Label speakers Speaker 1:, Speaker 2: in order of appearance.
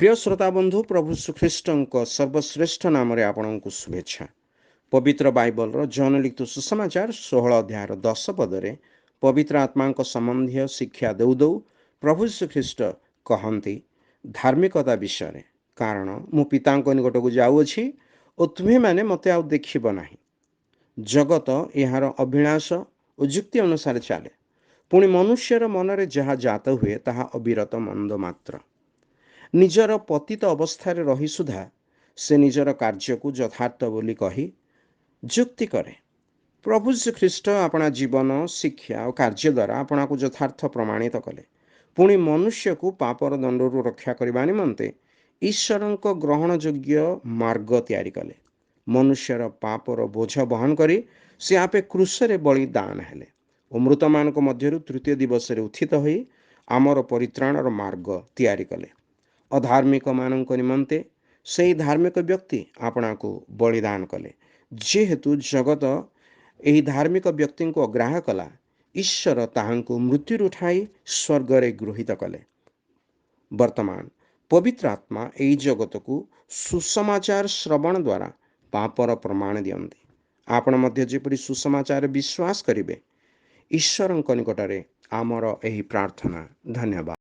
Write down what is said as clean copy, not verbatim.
Speaker 1: प्रिय श्रोता बंधु प्रभु श्रीख्रीष्ट सर्वश्रेष्ठ नाम आपणଙ୍କୁ शुभेच्छा। पवित्र बाइबल जौन लिखित सुसमाचार 16 अध्याय 10 पदरे पवित्र आत्मा संबंधी शिक्षा दौ दौ प्रभु श्रीख्रीष्ट कहती धार्मिकता विषय कारण मु पिता निकट को जाऊँगी और तुम्हें मैंने मत आउ देखब ना। जगत यार अभिलाष और युक्ति अनुसार चले, पुणी मनुष्यर मनरे जहाँ जात हुए ताहा अविरत मंद मात्र। निजर पतित अवस्था रही सुधा से निजर कार्य को यथार्थ बोली कही जुक्ति करे। प्रभु श्रीख्रीष्ट अपना जीवन शिक्षा और कार्य द्वारा अपना को यथार्थ प्रमाणित कले। पुणी मनुष्य को पापर दंडरू रक्षा करने निमंते ईश्वर ग्रहण योग्य मार्ग तैयारी कले। मनुष्यर पापर बोझ बहन करी से आपे क्रूसरे बलिदान हेले और मृत मान मध्य तृतीय दिवस उत्थित होई आमर परित्राणर मार्ग तैयारी कले। अधार्मिक मान निमंते से धार्मिक व्यक्ति आपना को बलिदान कले। जेहेतु जगत यही धार्मिक व्यक्ति को अग्राह्य कला, ईश्वर ताहांको मृत्यु उठाई स्वर्गरे गृहीत कले। वर्तमान पवित्र आत्मा यही जगत को सुसमाचार श्रवण द्वारा पापर प्रमाण दियंती। आपण मध्य जेपरि सुसमाचार विश्वास करिवे, ईश्वर निकटरे आमर यही प्रार्थना। धन्यवाद।